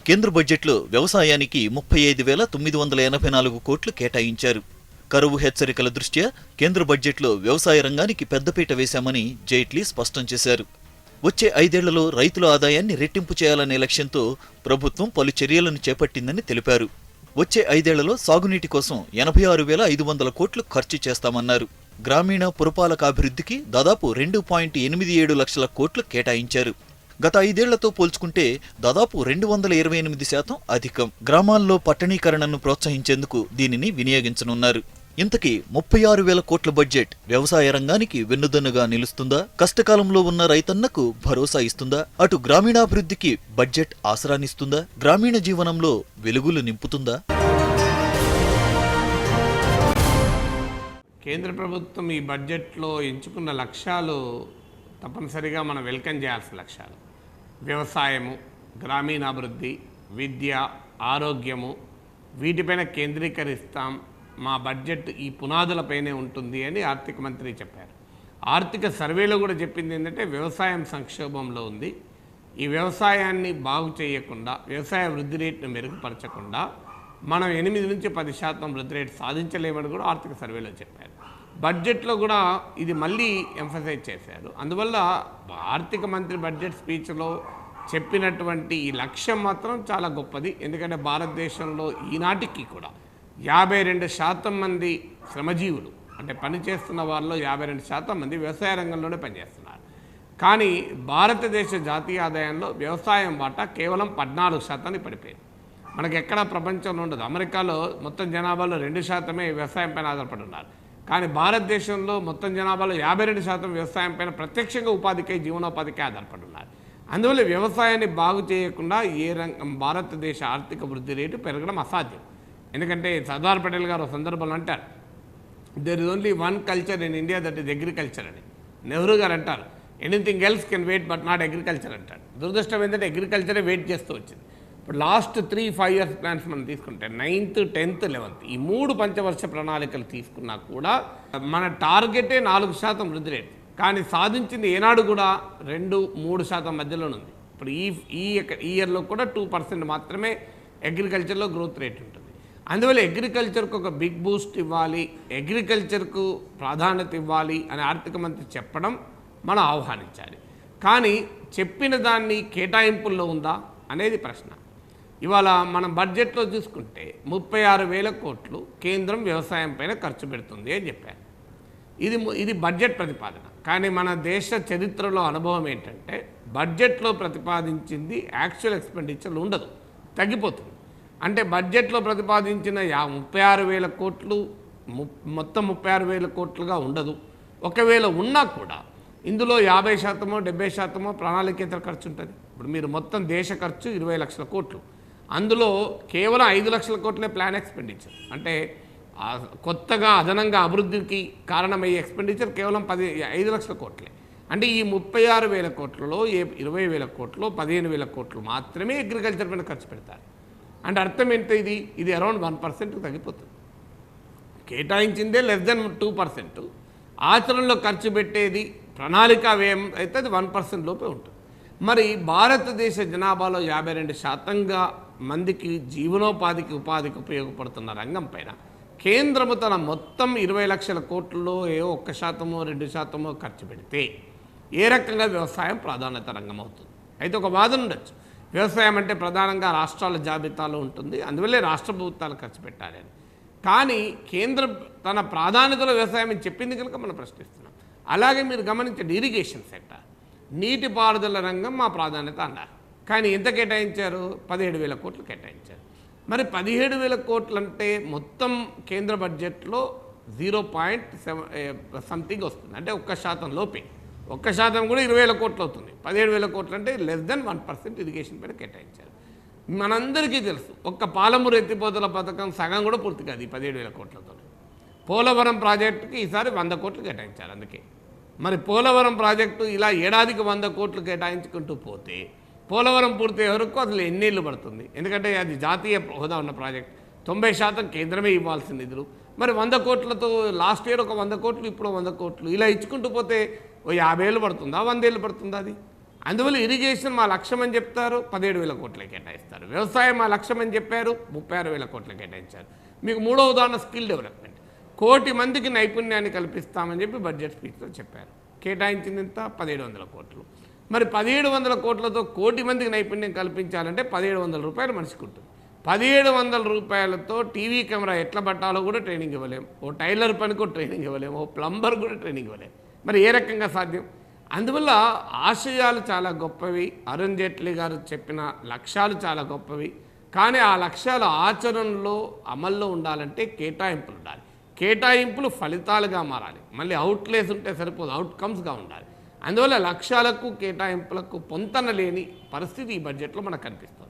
కేంద్ర బడ్జెట్లో వ్యవసాయానికి 35,984 కోట్లు కేటాయించారు. కరువు హెచ్చరికల దృష్ట్యా కేంద్ర బడ్జెట్లో వ్యవసాయ రంగానికి పెద్దపీట వేశామని జైట్లీ స్పష్టం చేశారు. వచ్చే 5 ఏళ్లలో రైతుల ఆదాయాన్ని రెట్టింపు చేయాలనే లక్ష్యంతో ప్రభుత్వం పలు చర్యలను చేపట్టిందని తెలిపారు. వచ్చే 5 ఏళ్లలో సాగునీటి కోసం 86,500 కోట్లు ఖర్చు చేస్తామన్నారు. గ్రామీణ పురపాలకాభివృద్ధికి దాదాపు 2.87 లక్షల కోట్లు కేటాయించారు. గత 5 ఏళ్లతో పోల్చుకుంటే దాదాపు 228% అధికం. గ్రామాల్లో పట్టణీకరణను ప్రోత్సహించేందుకు దీనిని వినియోగించనున్నారు. ఇంతకీ 36,000 కోట్ల బడ్జెట్ వ్యవసాయ రంగానికి వెన్నుదన్నుగా నిలుస్తుందా? కష్టకాలంలో ఉన్న రైతన్నకు భరోసా ఇస్తుందా? అటు గ్రామీణాభివృద్ధికి బడ్జెట్ ఆసరానిస్తుందా? గ్రామీణ జీవనంలో వెలుగులు నింపుతుందా? కేంద్ర ప్రభుత్వం ఈ బడ్జెట్లో ఎంచుకున్న లక్ష్యాలు తప్పనిసరిగా మనం వెల్కమ్ చేయాల్సిన లక్ష్యాలు. వ్యవసాయము, గ్రామీణాభివృద్ధి, విద్య, ఆరోగ్యము, వీటిపైన కేంద్రీకరిస్తాం. మా బడ్జెట్ ఈ పునాదులపైనే ఉంటుంది అని ఆర్థిక మంత్రి చెప్పారు. ఆర్థిక సర్వేలో కూడా చెప్పింది ఏంటంటే వ్యవసాయం సంక్షోభంలో ఉంది. ఈ వ్యవసాయాన్ని బాగు చేయకుండా, వ్యవసాయ వృద్ధి రేటును మెరుగుపరచకుండా మనం 8 నుంచి 10% వృద్ధి రేటు సాధించలేమని కూడా ఆర్థిక సర్వేలో చెప్పారు. బడ్జెట్లో కూడా ఇది మళ్ళీ ఎంఫసైజ్ చేశారు. అందువల్ల ఆర్థిక మంత్రి బడ్జెట్ స్పీచ్లో చెప్పినటువంటి ఈ లక్ష్యం మాత్రం చాలా గొప్పది. ఎందుకంటే భారతదేశంలో ఈనాటికి కూడా 52% మంది శ్రమజీవులు, అంటే పనిచేస్తున్న వాళ్ళలో 52% మంది వ్యవసాయ రంగంలోనే పనిచేస్తున్నారు. కానీ భారతదేశ జాతీయ ఆదాయంలో వ్యవసాయం వాటా కేవలం 14% పడిపోయింది. మనకి ఎక్కడా ప్రపంచంలో ఉండదు. అమెరికాలో మొత్తం జనాభాలో 2% వ్యవసాయం పైన ఆధారపడి ఉన్నారు. కానీ భారతదేశంలో మొత్తం జనాభాలో 52% వ్యవసాయం పైన ప్రత్యక్షంగా ఉపాధికై, జీవనోపాధికై ఆధారపడి ఉన్నారు. అందువల్ల వ్యవసాయాన్ని బాగు చేయకుండా భారతదేశ ఆర్థిక వృద్ధి రేటు పెరగడం అసాధ్యం. ఎందుకంటే సర్దార్ పటేల్ గారు ఒక సందర్భంలో అంటారు, there is only one culture in India, that is agriculture అని. నెహ్రూ గారు అంటారు, anything else can wait but not agriculture అంటారు. దురదృష్టం ఏంటంటే అగ్రికల్చరే వెయిట్ చేస్తూ వచ్చింది. ఇప్పుడు లాస్ట్ 3-5 ఇయర్స్ ప్లాన్స్ మనం తీసుకుంటే 9th, 10th, 11th ఈ 3 పంచవర్ష ప్రణాళికలు తీసుకున్నా కూడా మన టార్గెటే 4% వృద్ధి రేటు. కానీ సాధించింది ఏనాడు కూడా 2-3% మధ్యలోనే ఉంది. ఇప్పుడు ఈ ఇయర్లో కూడా 2% మాత్రమే అగ్రికల్చర్లో గ్రోత్ రేట్ ఉంటుంది. అందువల్ల అగ్రికల్చర్కు ఒక బిగ్ బూస్ట్ ఇవ్వాలి, అగ్రికల్చర్కు ప్రాధాన్యత ఇవ్వాలి అని ఆర్థిక మంత్రి చెప్పడం మనం ఆహ్వానించాలి. కానీ చెప్పిన దాన్ని కేటాయింపుల్లో ఉందా అనేది ప్రశ్న. ఇవాళ మనం బడ్జెట్లో చూసుకుంటే 36,000 కోట్లు కేంద్రం వ్యవసాయం పైన ఖర్చు పెడుతుంది అని చెప్పారు. ఇది బడ్జెట్ ప్రతిపాదన. కానీ మన దేశ చరిత్రలో అనుభవం ఏంటంటే బడ్జెట్లో ప్రతిపాదించింది యాక్చువల్ ఎక్స్పెండిచర్లు ఉండదు, తగ్గిపోతుంది. అంటే బడ్జెట్లో ప్రతిపాదించిన 36,000 కోట్లు మొత్తం 36,000 కోట్లుగా ఉండదు. ఒకవేళ ఉన్నా కూడా ఇందులో 50%, 70% ప్రణాళికేతర ఖర్చు ఉంటుంది. ఇప్పుడు మీరు మొత్తం దేశ ఖర్చు 20 లక్షల కోట్లు, అందులో కేవలం 5 లక్షల కోట్లే ప్లాన్ ఎక్స్పెండిచర్. అంటే కొత్తగా అదనంగా అభివృద్ధికి కారణమయ్యే ఎక్స్పెండిచర్ కేవలం 5 లక్షల కోట్లే. అంటే ఈ 36,000 కోట్లలో 20,000 కోట్లు, 15,000 కోట్లు మాత్రమే అగ్రికల్చర్ పైన ఖర్చు పెడతారు. అంటే అర్థం ఏంటో ఇది అరౌండ్ 1% తగ్గిపోతుంది. కేటాయించిందే <2%. ఆచరణలో ఖర్చు పెట్టేది ప్రణాళిక వ్యయం అయితే అది 1% లోపే ఉంటుంది. మరి భారతదేశ జనాభాలో 52% మందికి జీవనోపాధికి, ఉపాధికి ఉపయోగపడుతున్న రంగం పైన కేంద్రము తన మొత్తం 20 లక్షల కోట్లలో 1%, 2% ఖర్చు పెడితే ఏ రకంగా వ్యవసాయం ప్రాధాన్యత రంగం అవుతుంది? అయితే ఒక వాదన ఉండొచ్చు, వ్యవసాయం అంటే ప్రధానంగా రాష్ట్రాల జాబితాలో ఉంటుంది, అందువల్లే రాష్ట్ర ప్రభుత్వాలు ఖర్చు పెట్టాలి అని. కానీ కేంద్రం తన ప్రాధాన్యతలో వ్యవసాయం అని చెప్పింది కనుక మనం ప్రశ్నిస్తున్నాం. అలాగే మీరు గమనించండి, ఇరిగేషన్ సెక్టర్, నీటిపారుదల రంగం మా ప్రాధాన్యత అన్నారు. కానీ ఎంత కేటాయించారు? 17,000 కోట్లు కేటాయించారు. మరి 17,000 కోట్లు అంటే మొత్తం కేంద్ర బడ్జెట్లో 0.7 సంథింగ్ వస్తుంది. అంటే 1% లోపే. 1% కూడా 20,000 కోట్లు అవుతుంది. 17,000 కోట్లు అంటే <1% ఇరిగేషన్ పైన కేటాయించారు. మనందరికీ తెలుసు, ఒక్క పాలమూరు ఎత్తిపోతల పథకం సగం కూడా పూర్తి కాదు ఈ 17,000 కోట్లతో. పోలవరం ప్రాజెక్టుకి ఈసారి 100 కోట్లు కేటాయించారు. అందుకే మరి పోలవరం ప్రాజెక్టు ఇలా ఏడాదికి 100 కోట్లు కేటాయించుకుంటూ పోతే పోలవరం పూర్తయ్యే వరకు అసలు ఎన్నేళ్ళు పడుతుంది? ఎందుకంటే అది జాతీయ హోదా ఉన్న ప్రాజెక్ట్, 90% కేంద్రమే ఇవ్వాల్సిన నిధులు. మరి 100 కోట్లతో లాస్ట్ ఇయర్ ఒక 100 కోట్లు, ఇప్పుడు 100 కోట్లు ఇలా ఇచ్చుకుంటూ పోతే ఓ 50 ఏళ్ళు పడుతుందా, 100 ఏళ్ళు పడుతుందా? అది అందువల్ల ఇరిగేషన్ మా లక్ష్యం అని చెప్తారు, 17,000 కోట్లు కేటాయిస్తారు. వ్యవసాయం మా లక్ష్యం అని చెప్పారు, 36,000 కోట్లు కేటాయించారు. మీకు మూడో ఉదాహరణ స్కిల్ డెవలప్మెంట్. 1,00,00,000 మందికి నైపుణ్యాన్ని కల్పిస్తామని చెప్పి బడ్జెట్ స్పీచ్లో చెప్పారు. కేటాయించింది ఎంత? 1,700 కోట్లు. మరి 1,700 కోట్లతో 1,00,00,000 మందికి నైపుణ్యం కల్పించాలంటే 1,700 రూపాయలు మనిషికి ఉంటుంది. 1,700 రూపాయలతో టీవీ కెమెరా ఎట్లా పట్టాలో కూడా ట్రైనింగ్ ఇవ్వలేం, ఓ టైలర్ పనికో ట్రైనింగ్ ఇవ్వలేం, ఓ ప్లంబర్ కూడా ట్రైనింగ్ ఇవ్వలేం. మరి ఏ రకంగా సాధ్యం? అందువల్ల ఆశయాలు చాలా గొప్పవి, అరుణ్ జైట్లీ గారు చెప్పిన లక్ష్యాలు చాలా గొప్పవి. కానీ ఆ లక్ష్యాలు ఆచరణలో అమల్లో ఉండాలంటే కేటాయింపులు ఉండాలి. కేటాయింపులు ఫలితాలుగా మారాలి. మళ్ళీ అవుట్లేస్ ఉంటే సరిపోదు, అవుట్కమ్స్గా ఉండాలి. అందువల్ల లక్ష్యాలకు కేటాయింపులకు పొంతన లేని పరిస్థితి ఈ బడ్జెట్లో మనకు కనిపిస్తుంది.